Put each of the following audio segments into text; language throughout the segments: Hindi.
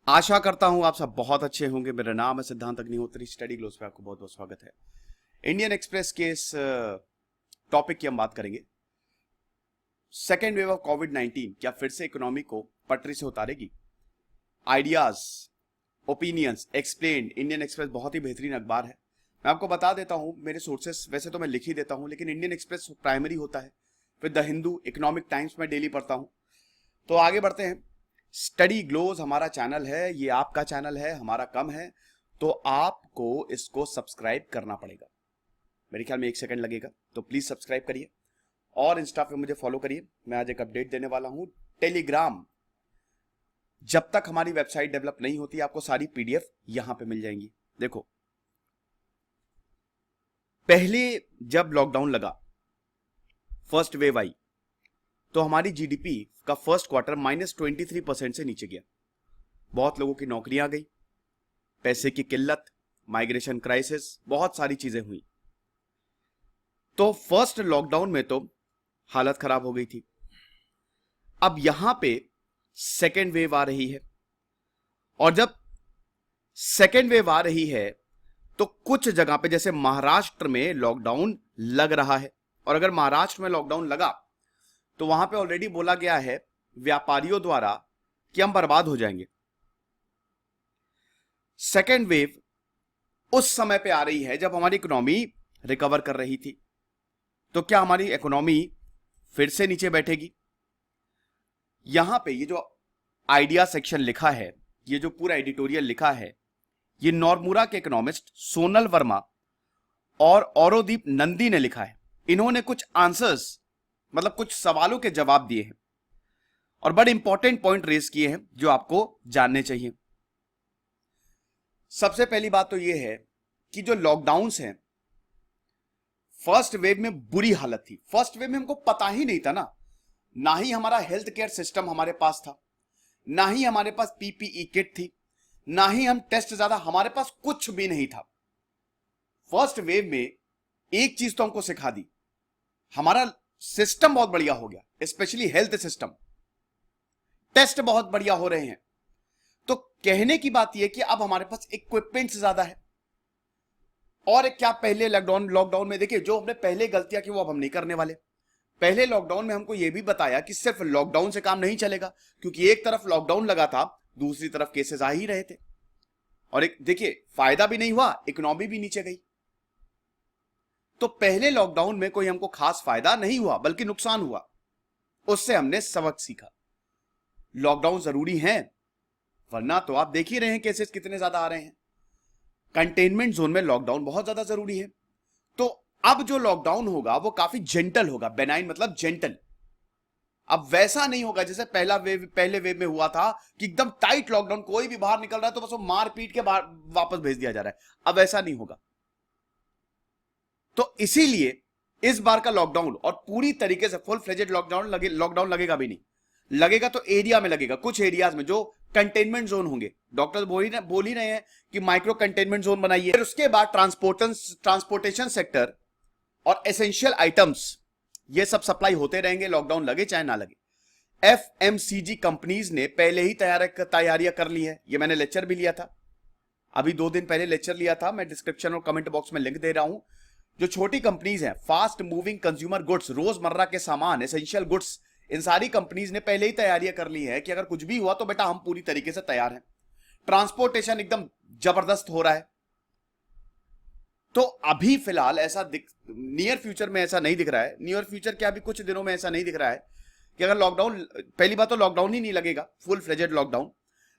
आशा करता हूं आप सब बहुत अच्छे होंगे। मेरा नाम है सिद्धांत अग्निहोत्री। स्टडी ग्लोस पे आपको बहुत बहुत स्वागत है। इंडियन एक्सप्रेस के इस टॉपिक की हम बात करेंगे। सेकेंड वेव ऑफ कोविड-19 क्या फिर से इकोनॉमी को पटरी से उतारेगी? Ideas, opinions explained. Indian express बहुत ही बेहतरीन अखबार है। मैं आपको बता देता हूं मेरे सोर्सेस, वैसे तो मैं लिख ही देता हूं लेकिन इंडियन एक्सप्रेस प्राइमरी होता है, फिर द हिंदू, इकोनॉमिक टाइम्स में डेली पढ़ता हूं। तो आगे बढ़ते हैं। स्टडी ग्लोज हमारा चैनल है, ये आपका चैनल है, हमारा कम है, तो आपको इसको सब्सक्राइब करना पड़ेगा। मेरे ख्याल में 1 सेकंड लगेगा, तो प्लीज सब्सक्राइब करिए और इंस्टा पे मुझे फॉलो करिए। मैं आज एक अपडेट देने वाला हूं। टेलीग्राम, जब तक हमारी वेबसाइट डेवलप नहीं होती आपको सारी पीडीएफ यहां पे मिल जाएंगी। देखो, पहले जब लॉकडाउन लगा, फर्स्ट वेव आई, तो हमारी जीडीपी का फर्स्ट क्वार्टर -23% से नीचे गया। बहुत लोगों की नौकरियां गई, पैसे की किल्लत, माइग्रेशन क्राइसिस, बहुत सारी चीजें हुई। तो फर्स्ट लॉकडाउन में तो हालत खराब हो गई थी। अब यहां पे सेकेंड वेव आ रही है, और जब सेकेंड वेव आ रही है तो कुछ जगह पे जैसे महाराष्ट्र में लॉकडाउन लग रहा है। और अगर महाराष्ट्र में लॉकडाउन लगा तो वहां पे ऑलरेडी बोला गया है व्यापारियों द्वारा कि हम बर्बाद हो जाएंगे। सेकेंड वेव उस समय पे आ रही है जब हमारी इकोनॉमी रिकवर कर रही थी। तो क्या हमारी इकोनॉमी फिर से नीचे बैठेगी? यहां पे ये जो आइडिया सेक्शन लिखा है, ये जो पूरा एडिटोरियल लिखा है, ये नॉर्मुरा के इकोनॉमिस्ट सोनल वर्मा और औरोदीप नंदी ने लिखा है। इन्होंने कुछ आंसर्स, मतलब कुछ सवालों के जवाब दिए हैं और बड़े इंपॉर्टेंट पॉइंट रेज किए हैं जो आपको जानने चाहिए। सबसे पहली बात तो यह है कि जो लॉकडाउन्स हैं, फर्स्ट वेव में बुरी हालत थी। फर्स्ट वेव में हमको पता ही नहीं था ना ही हमारा हेल्थ केयर सिस्टम हमारे पास था, ना ही हमारे पास पीपीई किट थी, ना ही हम टेस्ट ज्यादा, हमारे पास कुछ भी नहीं था। फर्स्ट वेव में एक चीज तो हमको सिखा दी, हमारा सिस्टम बहुत बढ़िया हो गया, स्पेशली हेल्थ सिस्टम। टेस्ट बहुत बढ़िया हो रहे हैं। तो कहने की बात यह कि अब हमारे पास इक्विपमेंट्स ज्यादा है। और क्या पहले लॉकडाउन में देखिए, जो हमने पहले गलतियां की वो अब हम नहीं करने वाले। पहले लॉकडाउन में हमको यह भी बताया कि सिर्फ लॉकडाउन से काम नहीं चलेगा, क्योंकि एक तरफ लॉकडाउन लगा था, दूसरी तरफ केसेस आ ही रहे थे। और एक देखिए, फायदा भी नहीं हुआ, इकोनॉमी भी नीचे गई। तो पहले लॉकडाउन में कोई हमको खास फायदा नहीं हुआ, बल्कि नुकसान हुआ। उससे हमने सबक सीखा। लॉकडाउन जरूरी है, वरना तो आप देख ही रहे हैं केसेस कितने ज्यादा आ रहे हैं। कंटेनमेंट जोन में लॉकडाउन बहुत ज्यादा जरूरी है। तो अब जो लॉकडाउन होगा वो काफी जेंटल होगा। बेनाइन मतलब जेंटल। अब वैसा नहीं होगा जैसे पहले वेव में हुआ था कि एकदम टाइट लॉकडाउन, कोई भी बाहर निकल रहा है तो बस वो मार पीट के बाहर वापस भेज दिया जा रहा है। अब ऐसा नहीं होगा। तो इसीलिए इस बार का लॉकडाउन, और पूरी तरीके से फुल फ्लेजेड लॉकडाउन लगेगा भी नहीं। लगेगा तो एरिया में लगेगा, कुछ एरियाज में जो कंटेनमेंट जोन होंगे। डॉक्टर बोल ही रहे हैं कि माइक्रो कंटेनमेंट जोन बनाइए। फिर उसके बाद ट्रांसपोर्टेशन सेक्टर और एसेंशियल आइटम्स, ये सब सप्लाई होते रहेंगे, लॉकडाउन लगे चाहे ना लगे। एफएमसीजी कंपनीज ने पहले ही तैयारियां कर ली है। ये मैंने लेक्चर भी लिया था, अभी 2 दिन पहले लेक्चर लिया था। मैं डिस्क्रिप्शन और कमेंट बॉक्स में लिंक दे रहा हूं। जो छोटी कंपनीज हैं, फास्ट मूविंग कंज्यूमर गुड्स, रोजमर्रा के सामान, एसेंशियल गुड्स, इन सारी कंपनीज ने पहले ही तैयारियां कर ली है कि अगर कुछ भी हुआ तो बेटा हम पूरी तरीके से तैयार हैं। ट्रांसपोर्टेशन एकदम जबरदस्त हो रहा है। तो अभी फिलहाल ऐसा नियर फ्यूचर में ऐसा नहीं दिख रहा है। नियर फ्यूचर क्या, अभी कुछ दिनों में ऐसा नहीं दिख रहा है कि अगर लॉकडाउन, पहली बात तो लॉकडाउन ही नहीं लगेगा, फुल फ्लेजेड लॉकडाउन।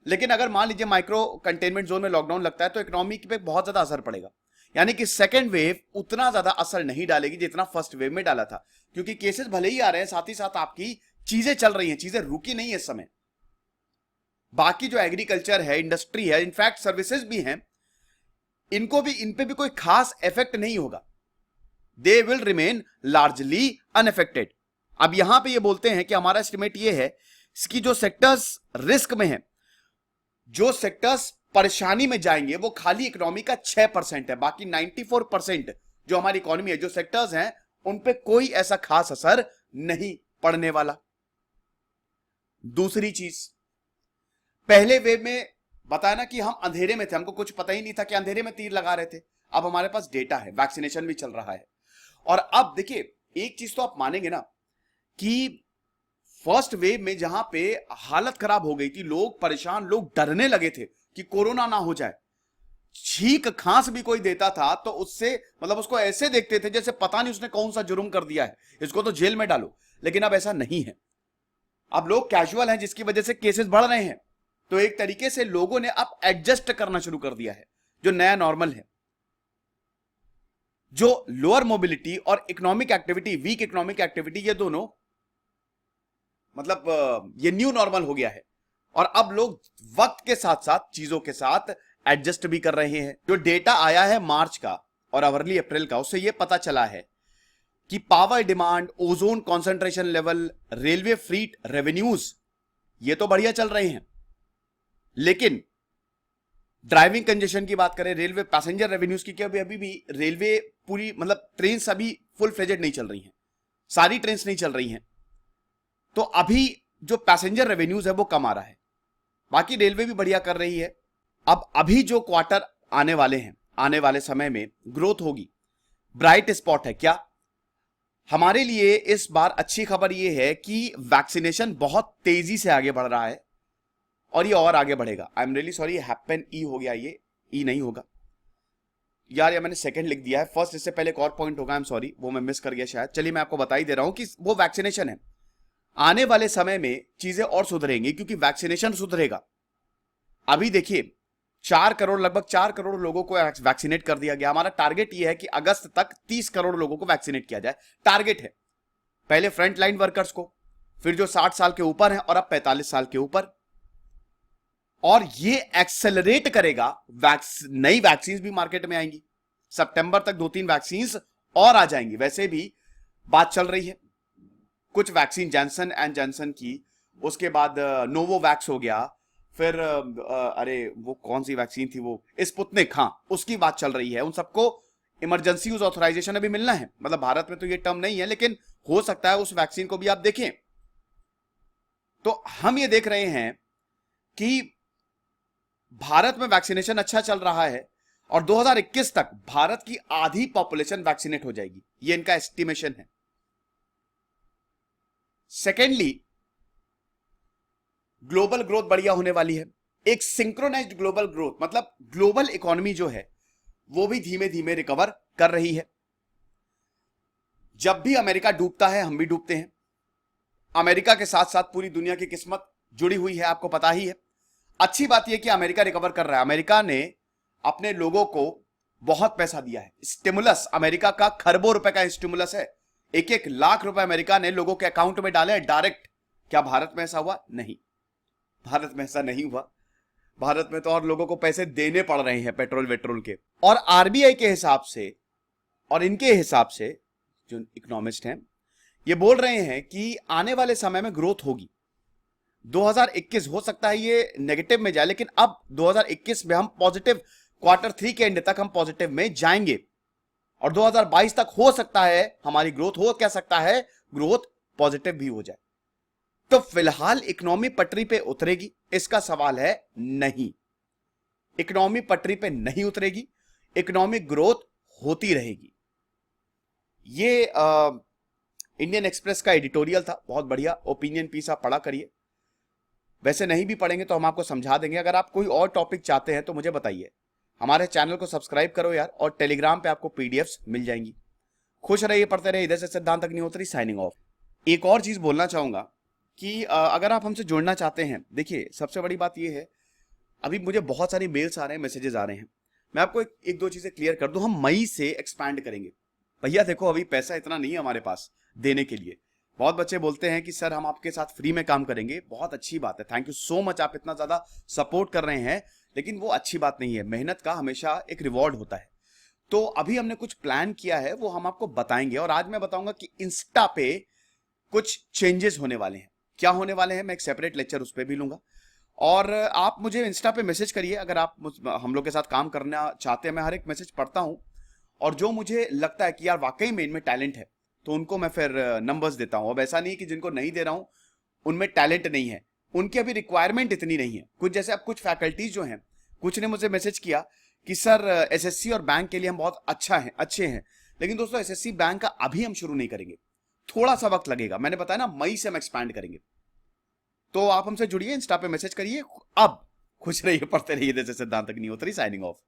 लेकिन अगर मान लीजिए माइक्रो कंटेनमेंट जोन में लॉकडाउन लगता है तो इकोनॉमी पे बहुत ज्यादा असर पड़ेगा। यानी कि सेकेंड वेव उतना ज्यादा असर नहीं डालेगी जितना फर्स्ट वेव में डाला था, क्योंकि केसेस भले ही आ रहे हैं, साथ ही साथ आपकी चीजें चल रही हैं, चीजें रुकी नहीं है इस समय। बाकी जो एग्रीकल्चर है, इंडस्ट्री है, इनफैक्ट सर्विसेज भी हैं, इन पे भी कोई खास इफेक्ट नहीं होगा। They will remain largely unaffected. अब यहां पे ये बोलते हैं कि हमारा एस्टिमेट ये है कि जो सेक्टर्स रिस्क में हैं, जो सेक्टर्स परेशानी में जाएंगे, वो खाली इकोनॉमी का 6% है। बाकी 94% जो हमारी इकोनॉमी है, जो सेक्टर्स हैं, उन पे कोई ऐसा खास असर नहीं पड़ने वाला। दूसरी चीज, पहले वेव में बताया ना कि हम अंधेरे में थे, हमको कुछ पता ही नहीं था कि अंधेरे में तीर लगा रहे थे। अब हमारे पास डेटा है, वैक्सीनेशन भी चल रहा है। और अब देखिए, एक चीज तो आप मानेंगे ना कि फर्स्ट वेव में जहां पे हालत खराब हो गई थी, लोग परेशान, लोग डरने लगे थे कि कोरोना ना हो जाए, छींक खांस भी कोई देता था तो उससे मतलब उसको ऐसे देखते थे जैसे पता नहीं उसने कौन सा जुर्म कर दिया है, इसको तो जेल में डालो। लेकिन अब ऐसा नहीं है, अब लोग कैजुअल हैं, जिसकी वजह से केसेस बढ़ रहे हैं। तो एक तरीके से लोगों ने अब एडजस्ट करना शुरू कर दिया है, जो नया नॉर्मल है। जो लोअर मोबिलिटी और economic activity, weak economic activity, ये दोनों मतलब ये न्यू नॉर्मल हो गया है। और अब लोग वक्त के साथ साथ चीजों के साथ एडजस्ट भी कर रहे हैं। जो डेटा आया है मार्च का और अवर्ली अप्रैल का, उससे यह पता चला है कि power demand, ozone concentration level, railway fleet revenues, ये तो बढ़िया चल रहे हैं। लेकिन ड्राइविंग कंजेशन की बात करें, रेलवे पैसेंजर रेवेन्यूज की, अभी भी रेलवे पूरी मतलब ट्रेन अभी फुल फ्लेजेड नहीं चल रही हैं, सारी ट्रेन नहीं चल रही हैं। तो अभी जो पैसेंजर रेवेन्यूज है वो कम आ रहा है। बाकी रेलवे भी बढ़िया कर रही है। अब अभी जो क्वार्टर आने वाले हैं, आने वाले समय में ग्रोथ होगी। ब्राइट स्पॉट है क्या हमारे लिए इस बार? अच्छी खबर यह है कि वैक्सीनेशन बहुत तेजी से आगे बढ़ रहा है और ये और आगे बढ़ेगा। I am really sorry, happen ई हो गया, ये ई नहीं होगा यार, ये मैंने सेकंड लिख दिया है फर्स्ट। इससे पहले एक और पॉइंट होगा, आई एम सॉरी, वो मैं मिस कर गया शायद। चलिए मैं आपको बता ही दे रहा हूं कि वो वैक्सीनेशन है। आने वाले समय में चीजें और सुधरेंगी क्योंकि वैक्सीनेशन सुधरेगा। अभी देखिए 4 करोड़, लगभग 4 करोड़ लोगों को वैक्सीनेट कर दिया गया। हमारा टारगेट यह है कि अगस्त तक 30 करोड़ लोगों को वैक्सीनेट किया जाए, टारगेट है। पहले फ्रंट लाइन वर्कर्स को, फिर जो 60 साल के ऊपर हैं और अब 45 साल के ऊपर। और ये एक्सेलरेट करेगा, नई वैक्सीन भी मार्केट में आएंगी। सितंबर तक 2-3 वैक्सीन और आ जाएंगी। वैसे भी बात चल रही है कुछ वैक्सीन, जॉनसन एंड जॉनसन की, उसके बाद नोवोवैक्स हो गया, फिर अरे वो कौन सी वैक्सीन थी वो, स्पुतनिक, हाँ उसकी बात चल रही है। उन सबको इमरजेंसी यूज ऑथराइजेशन अभी मिलना है। मतलब भारत में तो ये टर्म नहीं है, लेकिन हो सकता है उस वैक्सीन को भी आप देखें। तो हम ये देख रहे हैं कि भारत में वैक्सीनेशन अच्छा चल रहा है और 2021 तक भारत की आधी पॉपुलेशन वैक्सीनेट हो जाएगी, ये इनका एस्टिमेशन है। सेकेंडली, ग्लोबल ग्रोथ बढ़िया होने वाली है। एक सिंक्रोनाइज्ड ग्लोबल ग्रोथ, मतलब ग्लोबल इकोनॉमी जो है वो भी धीमे धीमे रिकवर कर रही है। जब भी अमेरिका डूबता है हम भी डूबते हैं। अमेरिका के साथ साथ पूरी दुनिया की किस्मत जुड़ी हुई है, आपको पता ही है। अच्छी बात यह कि अमेरिका रिकवर कर रहा है। अमेरिका ने अपने लोगों को बहुत पैसा दिया है, स्टिमुलस, अमेरिका का खरबों रुपए का स्टिमुलस है। 1-1 लाख रुपए अमेरिका ने लोगों के अकाउंट में डाले डायरेक्ट। क्या भारत में ऐसा हुआ? नहीं, भारत में ऐसा नहीं हुआ। भारत में तो और लोगों को पैसे देने पड़ रहे हैं पेट्रोल वेट्रोल के। और आरबीआई के हिसाब से और इनके हिसाब से, जो इकोनॉमिस्ट हैं, ये बोल रहे हैं कि आने वाले समय में ग्रोथ होगी। 2021 हो सकता है ये नेगेटिव में जाए, लेकिन अब 2021 में हम पॉजिटिव, Q3 के एंड तक हम पॉजिटिव में जाएंगे। और 2022 तक हो सकता है हमारी ग्रोथ, हो क्या सकता है, ग्रोथ पॉजिटिव भी हो जाए। तो फिलहाल इकोनॉमी पटरी पे उतरेगी, इसका सवाल है नहीं। इकोनॉमी पटरी पे नहीं उतरेगी, इकोनॉमिक ग्रोथ होती रहेगी। ये इंडियन एक्सप्रेस का एडिटोरियल था, बहुत बढ़िया ओपिनियन पीस, आप पढ़ा करिए। वैसे नहीं भी पढ़ेंगे तो हम आपको समझा देंगे। अगर आप कोई और टॉपिक चाहते हैं तो मुझे बताइए। हमारे चैनल को सब्सक्राइब करो यार, और टेलीग्राम पे आपको पीडीएफ्स मिल जाएंगी। खुश रहिए, पढ़ते रहिए। इधर से सिद्धांत अग्निहोत्री साइनिंग ऑफ। एक और चीज बोलना चाहूंगा कि अगर आप हमसे जुड़ना चाहते हैं, देखिए सबसे बड़ी बात यह है, अभी मुझे बहुत सारी मेल्स आ रहे हैं, मैसेजेस आ रहे हैं। मैं आपको एक दो चीजें क्लियर कर दूं। हम मई से एक्सपैंड करेंगे। भैया देखो, अभी पैसा इतना नहीं है हमारे पास देने के लिए। बहुत बच्चे बोलते हैं कि सर हम आपके साथ फ्री में काम करेंगे। बहुत अच्छी बात है, थैंक यू सो मच, आप इतना ज्यादा सपोर्ट कर रहे हैं, लेकिन वो अच्छी बात नहीं है। मेहनत का हमेशा एक रिवॉर्ड होता है। तो अभी हमने कुछ प्लान किया है, वो हम आपको बताएंगे। और आज मैं बताऊंगा कि इंस्टा पे कुछ चेंजेस होने वाले हैं। क्या होने वाले हैं, मैं एक सेपरेट लेक्चर उस पर भी लूंगा। और आप मुझे इंस्टा पे मैसेज करिए अगर आप हम लोग के साथ काम करना चाहते हैं। मैं हर एक मैसेज पढ़ता हूं, और जो मुझे लगता है कि यार वाकई में इनमें टैलेंट है, तो उनको मैं फिर नंबर्स देता हूं। अब ऐसा नहीं कि जिनको नहीं दे रहा हूं उनमें टैलेंट नहीं है, उनकी अभी रिक्वायरमेंट इतनी नहीं है। कुछ जैसे अब कुछ फैकल्टीज जो हैं, कुछ ने मुझे मैसेज किया कि सर एसएससी और बैंक के लिए हम बहुत अच्छे हैं, लेकिन दोस्तों एसएससी बैंक का अभी हम शुरू नहीं करेंगे, थोड़ा सा वक्त लगेगा। मैंने बताया ना, मई से हम एक्सपैंड करेंगे। तो आप हमसे जुड़िए, इंस्टा पे मैसेज करिए। अब खुश रहिए, पढ़ते रहिए। जैसे सिद्धांत अग्निहोत्री, साइनिंग ऑफ।